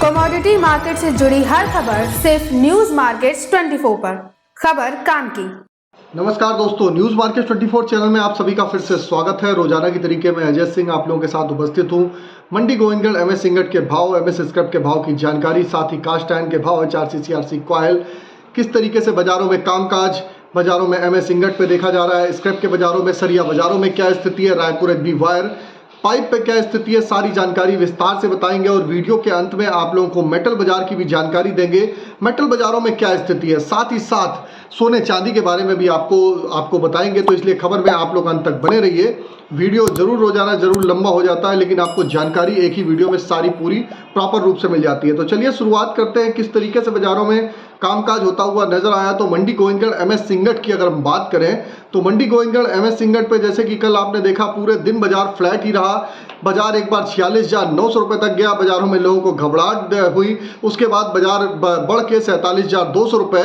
Commodity market से जुड़ी हर खबर सिर्फ न्यूज मार्केट्स 24 पर। खबर काम की। नमस्कार दोस्तों, न्यूज मार्केट 24 चैनल में आप सभी का फिर से स्वागत है। रोजाना की तरीके में अजय सिंह आप लोगों के साथ उपस्थित हूं। मंडी गोविंदगढ़ एमएस सिंगट के भाव, एमएस स्क्रैप के भाव की जानकारी, साथ ही कास्ट आयरन के भाव, HRC CRC कॉयल, किस तरीके से बाजारों में कामकाज, बाजारों में एमएस सिंगट पे देखा जा रहा है, स्क्रैप के बाजारों में, सरिया बाजारों में क्या स्थिति है, रायपुर एचबी वायर पाइप पे क्या स्थिति है, सारी जानकारी विस्तार से बताएंगे। और वीडियो के अंत में आप लोगों को मेटल बाजार की भी जानकारी देंगे, मेटल बाजारों में क्या स्थिति है, साथ ही साथ सोने चांदी के बारे में भी आपको बताएंगे। तो इसलिए खबर में आप लोग अंत तक बने रहिए। वीडियो जरूर रोजाना जरूर लंबा हो जाता है, लेकिन आपको जानकारी एक ही वीडियो में सारी पूरी प्रॉपर रूप से मिल जाती है। तो चलिए शुरुआत करते हैं। किस तरीके से बाजारों में कामकाज होता हुआ नजर आया, तो मंडी गोविंदगढ़ एमएस सिंगट की अगर हम बात करें तो मंडी गोविंदगढ़ एमएस सिंगट पे जैसे कि कल आपने देखा पूरे दिन बाजार फ्लैट ही रहा। बाजार एक बार 46,900 रुपए तक गया, बाजारों में लोगों को घबराहट हुई। उसके बाद बाजार बढ़ के 47,200 रुपए,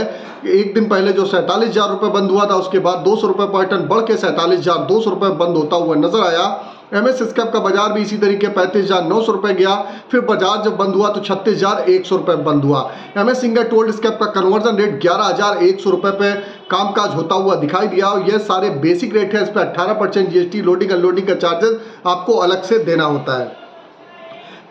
एक दिन पहले जो 47,000 रुपए बंद हुआ था, उसके बाद 200 रुपए पर टन बढ़ के 47,200 रुपए बंद होता हुआ नजर आया। एमएस स्क्रैप का बाजार भी इसी तरीके 35,900 रुपए गया, फिर बाजार जब बंद हुआ तो 36,100 रुपए बंद हुआ। एमएस सिंगट ओल्ड स्क्रैप का कन्वर्जन रेट 11,100 रुपए पे कामकाज होता हुआ दिखाई दिया। और ये सारे बेसिक रेट है, इस पर 18% जीएसटी, लोडिंग अनलोडिंग का चार्जेस आपको अलग से देना होता है।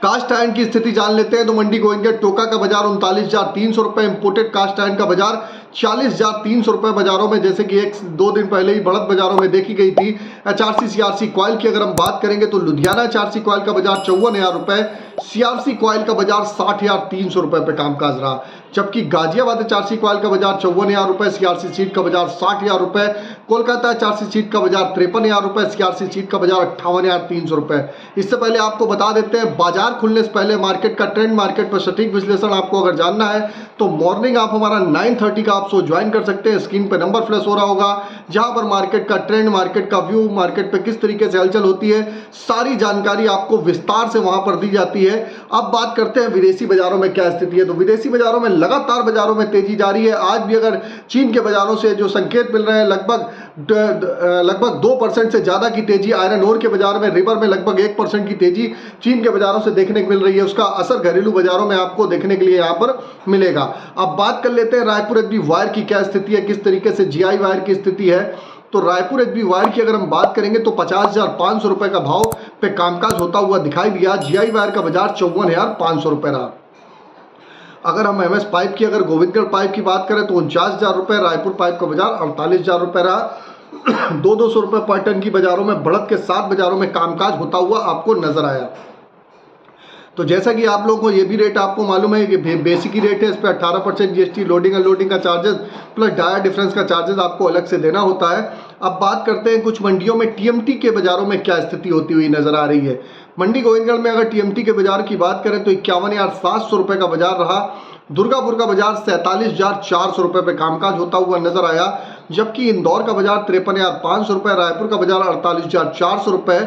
कास्ट आयरन की स्थिति जान लेते हैं तो मंडी गोविंदगढ़ टोका का बाजार 39,300 रुपए, इंपोर्टेड कास्ट आयरन का बाजार 40,300 रुपए बाजारों में, जैसे कि 1-2 दिन पहले ही बढ़त बाजारों में देखी गई थी। HRC CRC कॉयल की अगर हम बात करेंगे तो लुधियाना HRC कॉयल का बाजार 54,000 रुपए, CRC कॉयल का बाजार 60,300 रुपए पे कामकाज रहा। जबकि गाजियाबाद HRC कॉयल का बाजार 54,000 रुपए, CRC सीट का बाजार 60,000 रुपए, कोलकाता HRC सीट का बाजार 53,000 रुपए, CRC सीट का बाजार 58,300 रुपए। इससे पहले आपको बता देते हैं, बाजार खुलने से पहले मार्केट का ट्रेंड, मार्केट पर सटीक विश्लेषण आपको अगर जानना है तो मॉर्निंग आप हमारा 9:30 का आप शो ज्वाइन कर सकते हैं। स्क्रीन पे नंबर फ्लैश हो रहा होगा, जहां पर मार्केट का ट्रेंड, मार्केट का व्यू, मार्केट पे किस तरीके से हलचल होती है, सारी जानकारी आपको विस्तार से वहां पर दी जाती है। अब बात करते हैं विदेशी बाजारों में क्या स्थिति है। तो विदेशी बाजारों में लगातार बाजारों में तेजी जारी है। आज भी अगर चीन के बाजारों से जो संकेत मिल रहे हैं, लगभग 2% से ज्यादा की तेजी आयरन ओर के बाजार में, रिवर में लगभग 1% की तेजी चीन के बाजारों से देखने को मिल रही है। उसका असर घरेलू बाजारों में आपको देखने के लिए यहाँ पर मिलेगा। अब बात कर लेते हैं रायपुर एचबी वायर की क्या स्थिति है, किस तरीके से जीआई वायर की स्थिति है। तो रायपुर एचबी वायर की अगर हम बात करेंगे तो 50,500 रुपए का भाव पे कामकाज होता हुआ दिखाई दिया। जीआई वायर का बाजार 54,500 रुपए रहा। अगर हम एमएस पाइप की, अगर गोविंदगढ़ पाइप की बात करें तो 49,000 रुपए, रायपुर पाइप का बाजार 48,000 रुपए रहा। 200 रुपए पर टन की बाजारों में बढ़त के साथ बाजारों में कामकाज होता हुआ आपको नजर आया। तो जैसा कि आप लोगों को ये भी रेट आपको मालूम है कि बेसिक ही रेट है, इस पर 18% जीएसटी, लोडिंग अनलोडिंग का चार्जेस प्लस डायर डिफरेंस का चार्जेस आपको अलग से देना होता है। अब बात करते हैं कुछ मंडियों में टीएमटी के बाजारों में क्या स्थिति होती हुई नजर आ रही है। मंडी गोविंदगढ़ में अगर टीएमटी के बाजार की बात करें तो 51,700 रुपए का बाजार रहा। दुर्गापुर का बाजार 47,400 रुपए पे कामकाज होता हुआ नजर आया। जबकि इंदौर का बाजार 53,500 रुपए, रायपुर का बाजार 48,400 रुपए,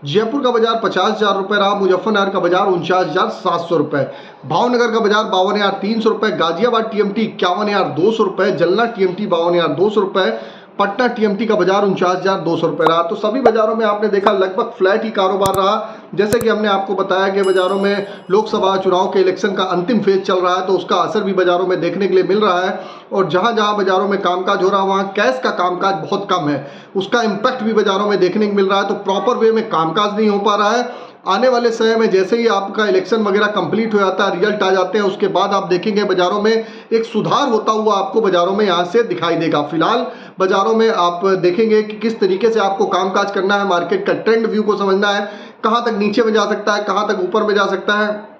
जयपुर का बाजार 50,000 रुपए रहा। मुजफ्फरनगर का बाजार 49,700 रुपए, भावनगर का बाजार 52,300 रुपए, गाजियाबाद टीएमटी 51,200 रुपए, जलना टीएमटी 52,200 रुपए, पटना टीएमटी का बाजार 49,200 रुपए रहा। तो सभी बाजारों में आपने देखा लगभग फ्लैट ही कारोबार रहा। जैसे कि हमने आपको बताया कि बाजारों में लोकसभा चुनाव के इलेक्शन का अंतिम फेज चल रहा है, तो उसका असर भी बाजारों में देखने के लिए मिल रहा है। और जहां जहां बाजारों में कामकाज हो रहा है वहां कैश का कामकाज बहुत कम है, उसका इम्पैक्ट भी बाजारों में देखने को मिल रहा है। तो प्रॉपर वे में कामकाज नहीं हो पा रहा है। आने वाले समय में जैसे ही आपका इलेक्शन वगैरह कंप्लीट हो जाता है, रिजल्ट आ जाते हैं, उसके बाद आप देखेंगे बाजारों में एक सुधार होता हुआ आपको बाजारों में यहाँ से दिखाई देगा। फिलहाल बाजारों में आप देखेंगे कि किस तरीके से आपको कामकाज करना है, मार्केट का ट्रेंड व्यू को समझना है, कहाँ तक नीचे में जा सकता है, कहाँ तक ऊपर में जा सकता है,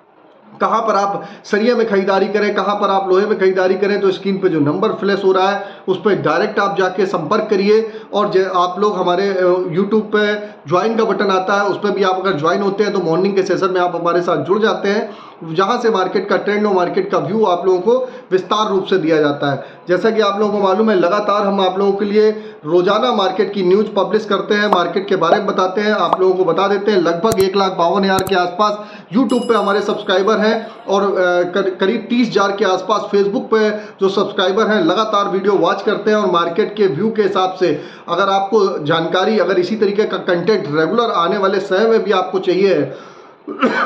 कहाँ पर आप सरिये में खरीदारी करें, कहाँ पर आप लोहे में खरीदारी करें। तो स्क्रीन पे जो नंबर फ्लैश हो रहा है उस पर डायरेक्ट आप जाके संपर्क करिए। और आप लोग हमारे यूट्यूब पे ज्वाइन का बटन आता है, उस पर भी आप अगर ज्वाइन होते हैं तो मॉर्निंग के सेशन में आप हमारे साथ जुड़ जाते हैं, जहां से मार्केट का ट्रेंड और मार्केट का व्यू आप लोगों को विस्तार रूप से दिया जाता है। जैसा कि आप लोगों को मालूम है, लगातार हम आप लोगों के लिए रोजाना मार्केट की न्यूज पब्लिश करते हैं, मार्केट के बारे में बताते हैं, आप लोगों को बता देते हैं। लगभग 1,52,000 के आसपास यूट्यूब पे हमारे सब्सक्राइबर हैं और करीब 30,000 के आसपास फेसबुक पे जो सब्सक्राइबर हैं लगातार वीडियो वॉच करते हैं। और मार्केट के व्यू के हिसाब से अगर आपको जानकारी, अगर इसी तरीके का कंटेंट रेगुलर आने वाले समय में भी आपको चाहिए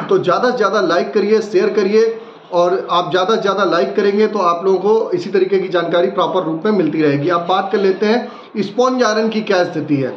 तो ज़्यादा से ज़्यादा लाइक करिए, शेयर करिए और आप ज़्यादा से ज़्यादा लाइक करेंगे तो आप लोगों को इसी तरीके की जानकारी प्रॉपर रूप में मिलती रहेगी। अब बात कर लेते हैं स्पॉन्ज आयरन की क्या स्थिति है।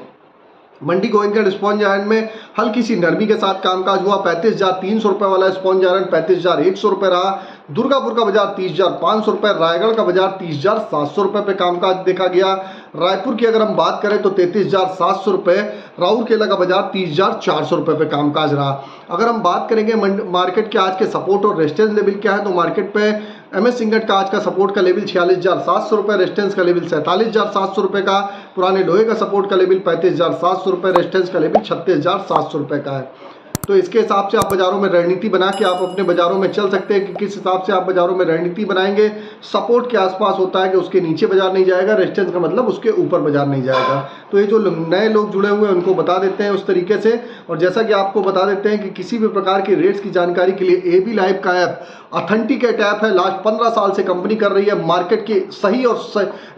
मंडी गोविंदगढ़ स्पॉन्ज आयरन में हल्की सी नरमी के साथ कामकाज हुआ। 35,300 रुपए वाला स्पॉन्ज आयरन 35,100 रुपए रहा। दुर्गापुर का बाजार 30,500 रुपए, रायगढ़ का बाजार 30,700 रुपए पे कामकाज देखा गया। रायपुर की अगर हम बात करें तो 33,700 रुपए, राउरकेला का बाजार 30,400 रुपए पे कामकाज रहा। अगर हम बात करेंगे मार्केट के आज के सपोर्ट और रेजिस्टेंस लेवल क्या है, तो मार्केट पे एमएस सिंगट का आज का सपोर्ट का लेवल 46,700 रुपए, रेजिस्टेंस का लेवल 47,700 रुपए का। पुराने लोहे का सपोर्ट का लेवल 35,700 रुपए, रेजिस्टेंस का लेवल 36,700 रुपए का है। तो इसके हिसाब से आप बाजारों में रणनीति बना के आप अपने बाजारों में चल सकते हैं कि किस हिसाब से आप बाजारों में रणनीति बनाएंगे। सपोर्ट के आसपास होता है कि उसके नीचे बाजार नहीं जाएगा, रेजिस्टेंस का मतलब उसके ऊपर बाजार नहीं जाएगा। तो ये जो नए लोग जुड़े हुए हैं उनको बता देते हैं उस तरीके से। और जैसा कि आपको बता देते हैं कि किसी भी प्रकार की रेट्स की जानकारी के लिए एबी लाइव का ऐप ऑथेंटिकेट ऐप है। लास्ट 15 साल से कंपनी कर रही है मार्केट की सही और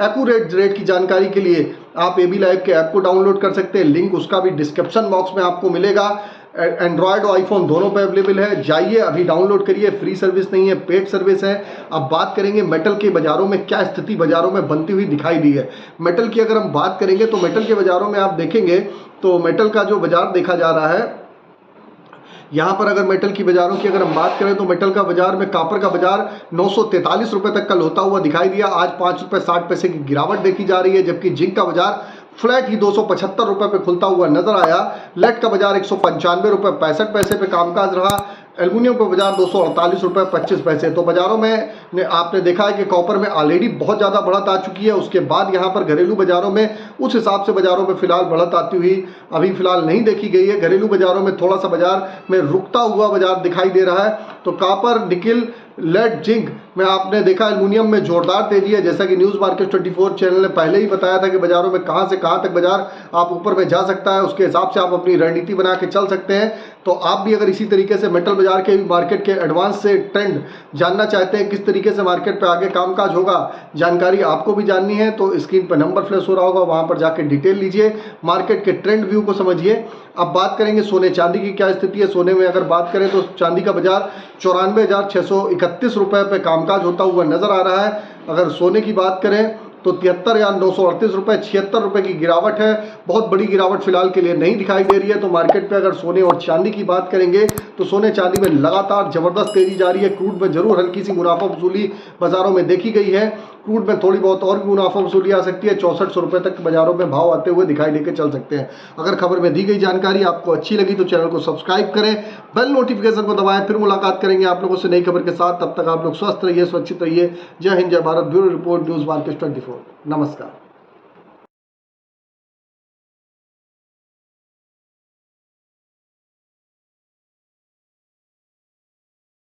एक्यूरेट रेट की जानकारी के लिए आप एबी लाइव के ऐप को डाउनलोड कर सकते हैं। लिंक उसका भी डिस्क्रिप्शन बॉक्स में आपको मिलेगा। एंड्रॉयड और आईफोन दोनों पे अवेलेबल है, जाइए अभी डाउनलोड करिए। फ्री सर्विस नहीं है, पेड सर्विस है। अब बात करेंगे मेटल के बाजारों में क्या स्थिति बाजारों में बनती हुई दिखाई दी है। मेटल की अगर हम बात करेंगे तो मेटल के बाजारों में आप देखेंगे तो मेटल का जो बाजार देखा जा रहा है, यहाँ पर अगर मेटल की बाजारों की अगर हम बात करें तो मेटल का बाजार में कापर का बाजार 943 रुपए तक कल होता हुआ दिखाई दिया। आज 5 रुपए 60 पैसे की गिरावट देखी जा रही है, जबकि जिंक का बाजार फ्लैट ही 275 रुपए पे खुलता हुआ नजर आया। लेड का बाजार 195 रुपए 65 पैसे पे कामकाज रहा। एल्युमिनियम का बाजार 248 रुपए 25 पैसे। तो बाजारों में आपने देखा है कि कॉपर में ऑलरेडी बहुत ज़्यादा बढ़त आ चुकी है। उसके बाद यहाँ पर घरेलू बाजारों में उस हिसाब से बाजारों में फिलहाल बढ़त आती हुई अभी फिलहाल नहीं देखी गई है। घरेलू बाजारों में थोड़ा सा बाजार में रुकता हुआ बाजार दिखाई दे रहा है। तो कॉपर, निकिल, लेड, जिंक में आपने देखा एल्युमिनियम में जोरदार तेजी है। जैसा कि न्यूज़ मार्केट 24 चैनल ने पहले ही बताया था कि बाजारों में कहां से कहां तक बाजार आप ऊपर में जा सकता है, उसके हिसाब से आप अपनी रणनीति बना के चल सकते हैं। तो आप भी अगर इसी तरीके से मेटल बाजार के मार्केट के एडवांस से ट्रेंड जानना चाहते हैं, किस तरीके से मार्केट पे आगे कामकाज होगा, जानकारी आपको भी जाननी है, तो स्क्रीन पर नंबर फ्लैश हो रहा होगा, वहां पर जाके डिटेल लीजिए, मार्केट के ट्रेंड व्यू को समझिए। अब बात करेंगे सोने चांदी की क्या स्थिति है। सोने में अगर बात करें तो चांदी का बाजार 94,631 रुपए पे कामकाज होता हुआ नजर आ रहा है। अगर सोने की बात करें तो 73,938 रुपए 76 रुपए की गिरावट है। बहुत बड़ी गिरावट फिलहाल के लिए नहीं दिखाई दे रही है। तो मार्केट पे अगर सोने और चांदी की बात करेंगे तो सोने चांदी में लगातार जबरदस्त तेजी जारी है। क्रूड में जरूर हल्की सी मुनाफा वसूली बाजारों में देखी गई है। क्रूड में थोड़ी बहुत और भी मुनाफा वसूली आ सकती है। 6400 रुपए तक बाजारों में भाव आते हुए दिखाई देकर चल सकते हैं। अगर खबर में दी गई जानकारी आपको अच्छी लगी तो चैनल को सब्सक्राइब करें, बेल नोटिफिकेशन को दबाएं। फिर मुलाकात करेंगे आप लोगों से नई खबर के साथ। तब तक आप लोग स्वस्थ रहिए, सुरक्षित रहिए। जय हिंद, जय Bharat. Bureau report, news market 24। नमस्कार।